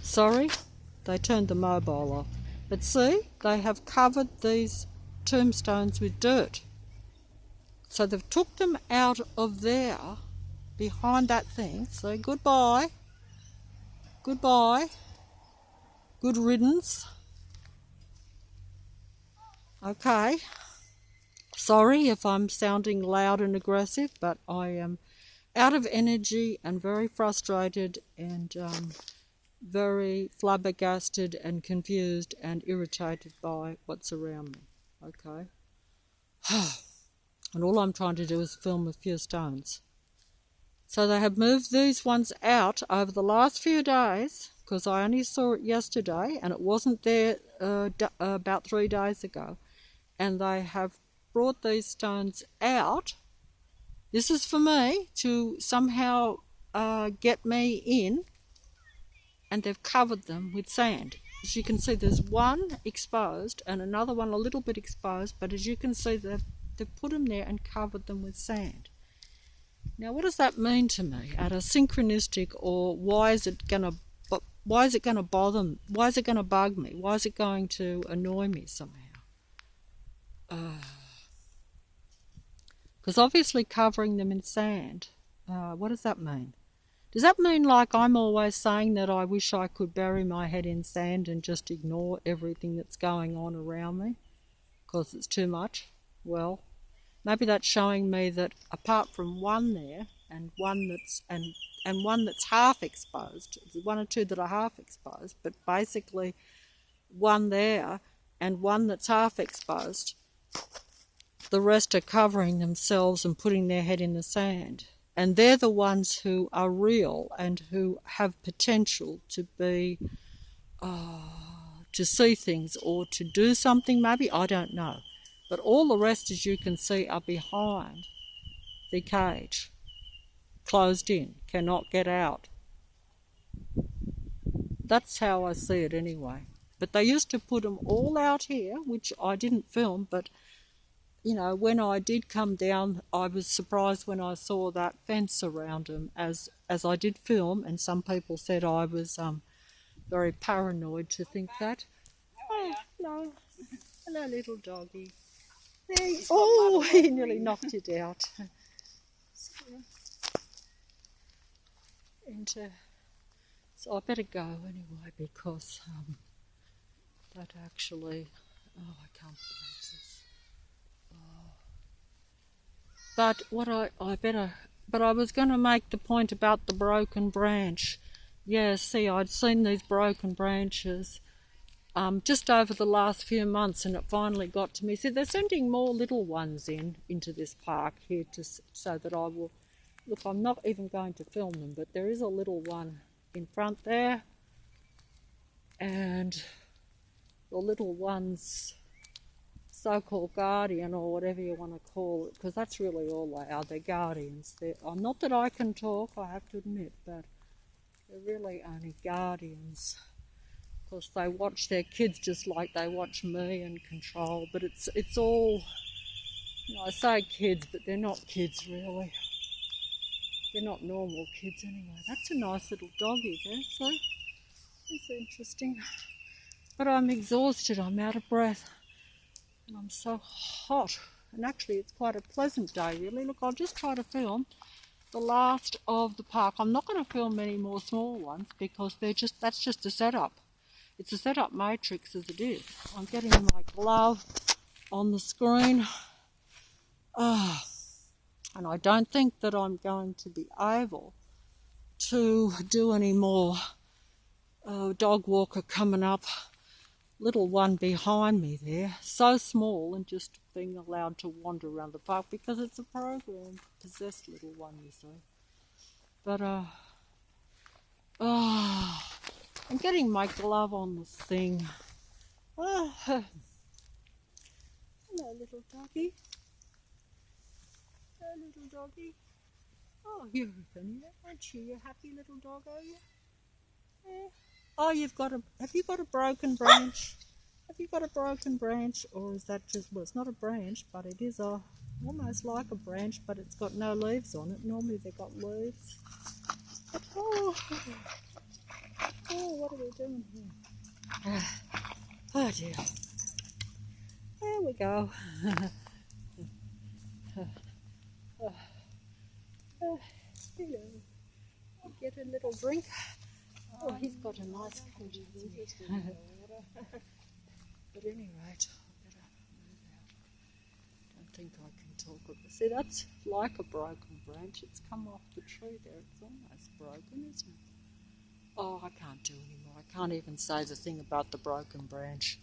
Sorry, they turned the mobile off. But see, they have covered these tombstones with dirt. So they've took them out of there, behind that thing. So goodbye, goodbye, good riddance. Okay. Sorry if I'm sounding loud and aggressive, but I am out of energy and very frustrated and very flabbergasted and confused and irritated by what's around me. Okay. And all I'm trying to do is film a few stones. So they have moved these ones out over the last few days, because I only saw it yesterday and it wasn't there about 3 days ago. And they have brought these stones out. This is for me to somehow get me in, and they've covered them with sand. As you can see, there's one exposed and another one a little bit exposed, but as you can see, they've put them there and covered them with sand. Now, what does that mean to me at a synchronistic, or why is it going to bother me? Why is it going to bug me? Why is it going to annoy me somehow? Because obviously covering them in sand, what does that mean? Does that mean like I'm always saying that I wish I could bury my head in sand and just ignore everything that's going on around me because it's too much? Well, maybe that's showing me that apart from one there and one that's half exposed, there's one or two that are half exposed, but basically one there and one that's half exposed, the rest are covering themselves and putting their head in the sand. And they're the ones who are real and who have potential to be, to see things or to do something maybe, I don't know. But all the rest, as you can see, are behind the cage, closed in, cannot get out. That's how I see it anyway. But they used to put them all out here, which I didn't film, but you know, when I did come down, I was surprised when I saw that fence around them, as I did film, and some people said I was very paranoid to think that. Oh, hello. Hello, little doggy. There you, oh, he nearly knocked it out. So I better go anyway, because that actually, oh, I can't believe this. But I was going to make the point about the broken branch. Yeah, see, I'd seen these broken branches just over the last few months, and it finally got to me. See, they're sending more little ones into this park here so that I will... Look, I'm not even going to film them, but there is a little one in front there, and the little one's so-called guardian, or whatever you want to call it, because that's really all they are. They're guardians. Not that I can talk, I have to admit, but they're really only guardians. Of course, they watch their kids just like they watch me and control, but it's all, you know, I say kids, but they're not kids really. They're not normal kids anyway. That's a nice little doggy there, see? It's interesting. But I'm exhausted, I'm out of breath. And I'm so hot, and actually it's quite a pleasant day really. Look, I'll just try to film the last of the park. I'm not going to film any more small ones because that's just a setup. It's a setup matrix as it is. I'm getting my glove on the screen, and I don't think that I'm going to be able to do any more. Dog walker coming up. Little one behind me there, so small, and just being allowed to wander around the park because it's a program, possessed little one, you see. But I'm getting my glove on the thing. Hello, little doggy. Hello, little doggy. Oh, you're funny, aren't you? You're a happy little dog, are you? Yeah. Oh, have you got a broken branch? Have you got a broken branch? Or is that just, well, it's not a branch, but it is almost like a branch, but it's got no leaves on it. Normally they've got leaves. Oh, Oh, what are we doing here? Oh dear. There we go. Hello. Get a little drink. Oh, he's got a nice coat. But anyway, I better move out. Don't think I can talk of it. See, that's like a broken branch. It's come off the tree there. It's almost broken, isn't it? Oh, I can't do anymore. I can't even say the thing about the broken branch.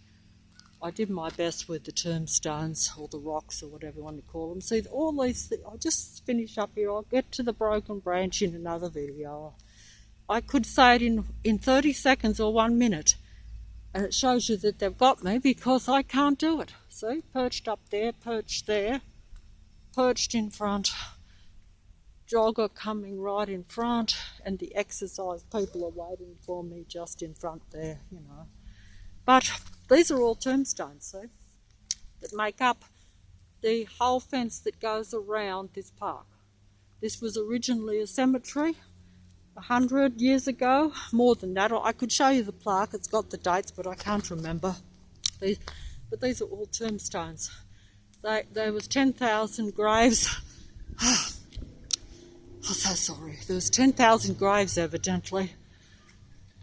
I did my best with the tombstones or the rocks or whatever you want to call them. See, all these things, I'll just finish up here. I'll get to the broken branch in another video. I could say it in 30 seconds or 1 minute. And it shows you that they've got me because I can't do it. See, perched up there, perched there, perched in front. Jogger coming right in front, and the exercise people are waiting for me just in front there, you know. But these are all tombstones, see, that make up the whole fence that goes around this park. This was originally a cemetery 100 years ago, more than that. I could show you the plaque, it's got the dates, but I can't remember. But these are all tombstones. There was 10,000 graves. I'm so sorry. There was 10,000 graves, evidently,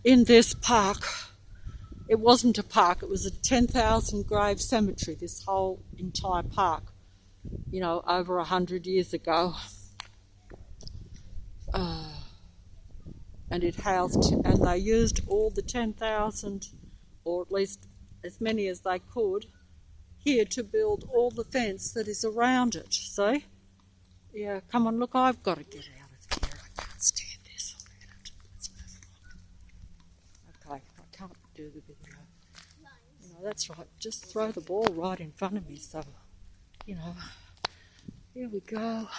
in this park. It wasn't a park, it was a 10,000 grave cemetery, this whole entire park, you know, over 100 years ago. And it housed, and they used all the 10,000, or at least as many as they could, here to build all the fence that is around it, see? Yeah, come on, look, I've got to get out of here. I can't stand this. Let's move along. Okay, I can't do the video. You know, that's right. Just throw the ball right in front of me, so, you know. Here we go.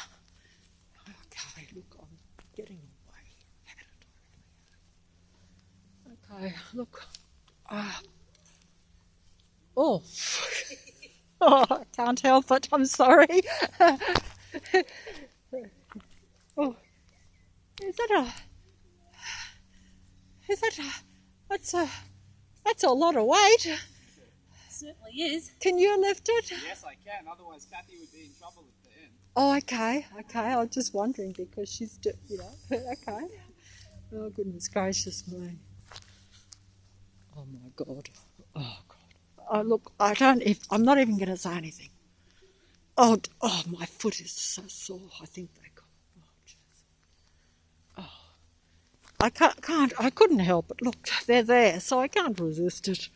Okay, look, I'm getting away. Okay, look. Oh. Oh, I can't help it. I'm sorry. Oh, that's a lot of weight. It certainly is. Can you lift it? Yes, I can. Otherwise, Kathy would be in trouble at the end. Oh, okay. I was just wondering because she's, you know, okay. Oh, goodness gracious me. Oh, my God. Oh, God. Oh, look, I'm not even going to say anything. Oh, my foot is so sore. I think they got it. Oh, jeez. I couldn't help it. Look, they're there, so I can't resist it.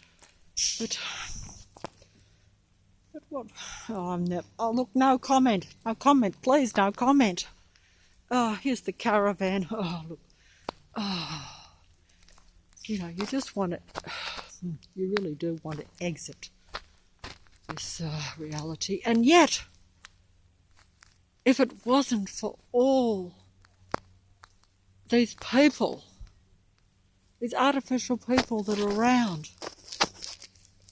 But what? Oh, look, no comment. No comment, please, no comment. Oh, here's the caravan. Oh, look. Oh, you know, you just want to, you really do want to exit this reality. And yet, if it wasn't for all these people, these artificial people that are around,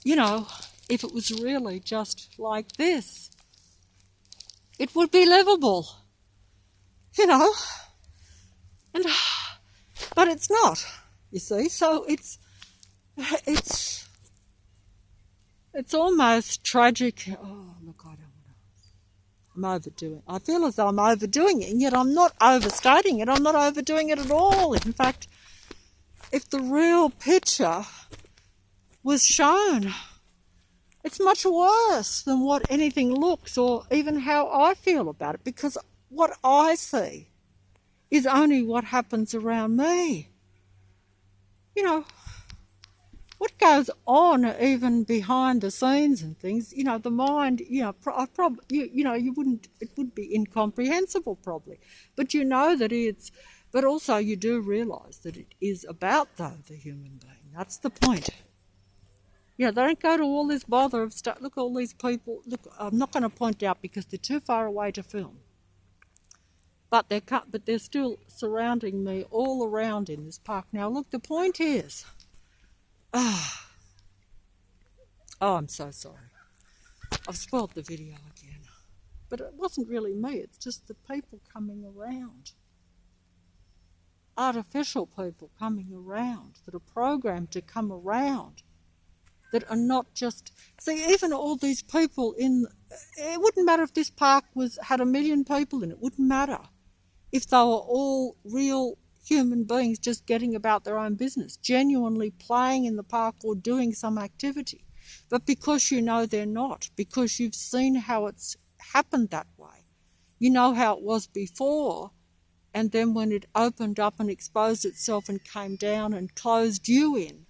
you know, if it was really just like this, it would be livable, you know, and but it's not, you see. So it's almost tragic. Oh, look, I don't know. I'm overdoing it. I feel as though I'm overdoing it, and yet I'm not overstating it. I'm not overdoing it at all. In fact, if the real picture was shown, it's much worse than what anything looks or even how I feel about it, because what I see is only what happens around me. You know, what goes on even behind the scenes and things, you know, the mind, you know, it would be incomprehensible probably. But you know that but also you do realise that it is about, though, the human being. That's the point. Yeah, they don't go to all this bother of stuff. Look, all these people. Look, I'm not going to point out because they're too far away to film. But they're still surrounding me all around in this park. Now, look, the point is, oh, I'm so sorry. I've spoilt the video again. But it wasn't really me. It's just the people coming around. artificial people coming around that are programmed to come around, that are not just... See, even all these people in... It wouldn't matter if this park had 1 million people in it. It wouldn't matter if they were all real human beings just getting about their own business, genuinely playing in the park or doing some activity. But because you know they're not, because you've seen how it's happened that way, you know how it was before, and then when it opened up and exposed itself and came down and closed you in,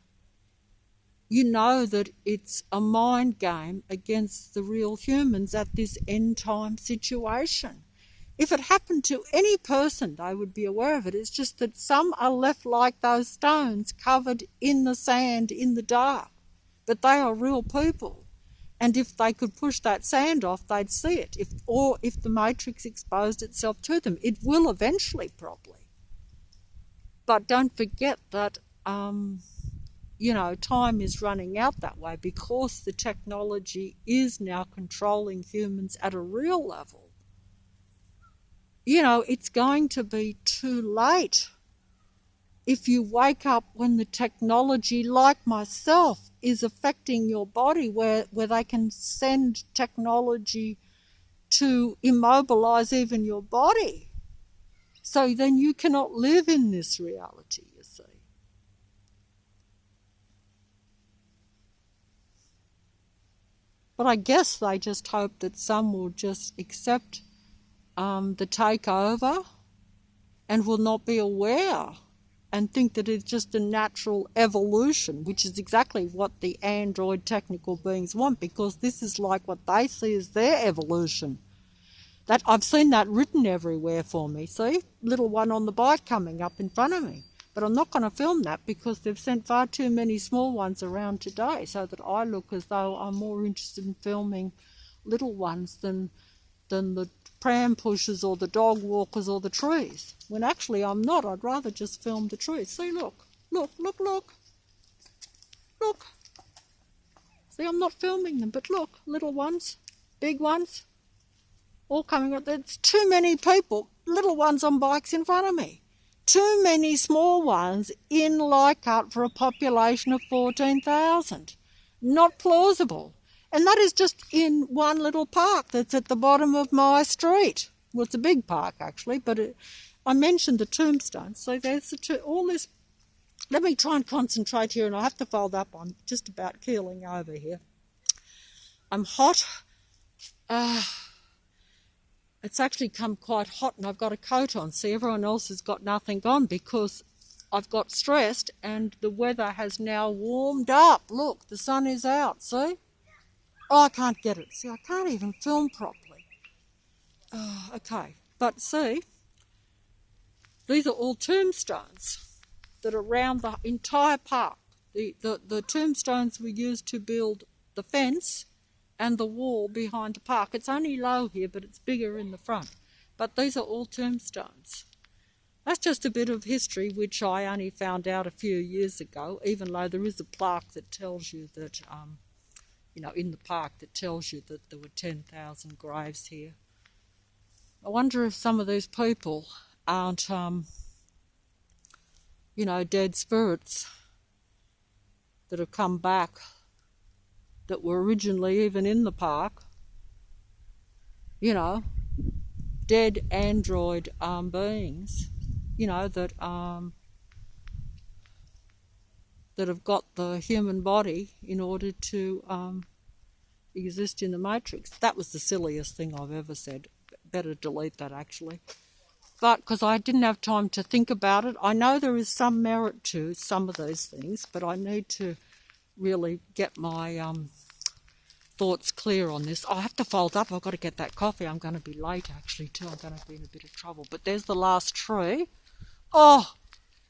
you know that it's a mind game against the real humans at this end time situation. If it happened to any person, they would be aware of it. It's just that some are left like those stones covered in the sand in the dark. But they are real people. And if they could push that sand off, they'd see it. If the matrix exposed itself to them, it will eventually, probably. But don't forget that, time is running out that way because the technology is now controlling humans at a real level. It's going to be too late if you wake up when the technology, like myself, is affecting your body, where they can send technology to immobilize even your body. So then you cannot live in this reality, you see. But I guess they just hope that some will just accept the takeover and will not be aware and think that it's just a natural evolution, which is exactly what the android technical beings want, because this is like what they see as their evolution. That I've seen that written everywhere for me. See? Little one on the bike coming up in front of me. But I'm not going to film that because they've sent far too many small ones around today, so that I look as though I'm more interested in filming little ones than the pram pushers or the dog walkers or the trees. When actually I'm not. I'd rather just film the trees. See, look. Look. See, I'm not filming them, but look, little ones, big ones, all coming up. There's too many people, little ones on bikes in front of me. Too many small ones in Leichhardt for a population of 14,000. Not plausible. And that is just in one little park that's at the bottom of my street. Well, it's a big park, actually, but I mentioned the tombstones. So there's all this... Let me try and concentrate here, and I have to fold up. I'm just about keeling over here. I'm hot. It's actually come quite hot, and I've got a coat on. See, everyone else has got nothing on because I've got stressed, and the weather has now warmed up. Look, the sun is out, see? Oh, I can't get it. See, I can't even film properly. Oh, okay. But see, these are all tombstones that are around the entire park. The tombstones were used to build the fence and the wall behind the park. It's only low here, but it's bigger in the front. But these are all tombstones. That's just a bit of history which I only found out a few years ago, even though there is a plaque that tells you that... in the park that tells you that there were 10,000 graves here. I wonder if some of these people aren't, dead spirits that have come back, that were originally even in the park, dead android beings, that have got the human body in order to exist in the matrix. That was the silliest thing I've ever said. Better delete that, actually. But because I didn't have time to think about it, I know there is some merit to some of those things, but I need to really get my thoughts clear on this. I have to fold up. I've got to get that coffee. I'm going to be late, actually, too. I'm going to be in a bit of trouble. But there's the last tree. Oh,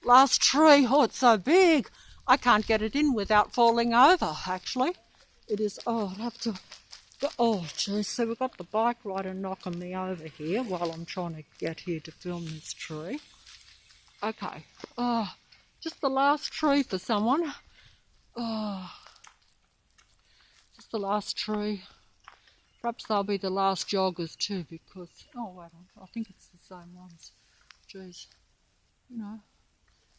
last tree. Oh, it's so big. I can't get it in without falling over, actually. It is... Oh, I'd have to... Oh, geez. So we've got the bike rider knocking me over here while I'm trying to get here to film this tree. Okay. Oh, just the last tree for someone. Oh, just the last tree. Perhaps they'll be the last joggers too, because... Oh, wait on. I think it's the same ones. Jeez.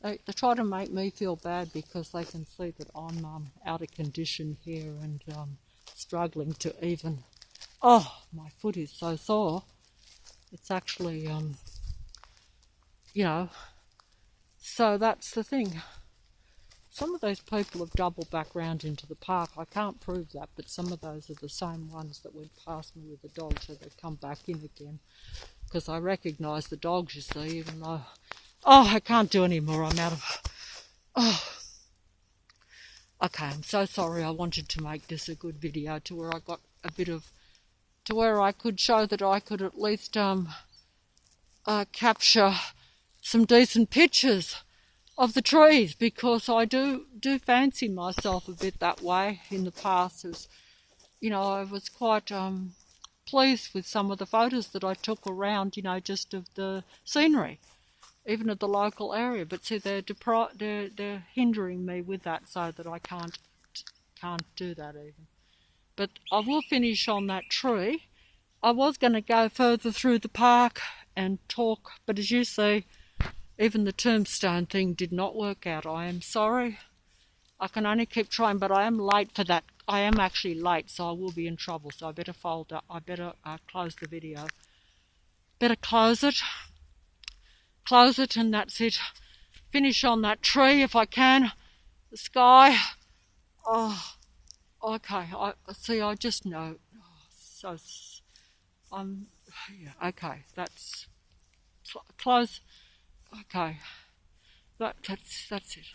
they try to make me feel bad because they can see that I'm out of condition here and struggling to even. Oh, my foot is so sore. It's actually, so that's the thing. Some of those people have doubled back round into the park. I can't prove that, but some of those are the same ones that went past me with the dogs, so they've come back in again. Because I recognise the dogs, you see, even though... Oh, I can't do any more. I'm out of... Oh. Okay, I'm so sorry. I wanted to make this a good video to where I got a bit of... to where I could show that I could at least capture some decent pictures of the trees, because I do fancy myself a bit that way in the past. As you know, I was quite pleased with some of the photos that I took around, just of the scenery, even of the local area. But see, they're hindering me with that, so that I can't do that even. But I will finish on that tree. I was going to go further through the park and talk, but as you see, even the tombstone thing did not work out. I am sorry. I can only keep trying, but I am late for that. I am actually late, so I will be in trouble. So I better fold up. I better close the video. Better close it. Close it, and that's it. Finish on that tree if I can. The sky. Oh, okay. I just know. Oh, yeah. Okay. That's close. Okay. That's it.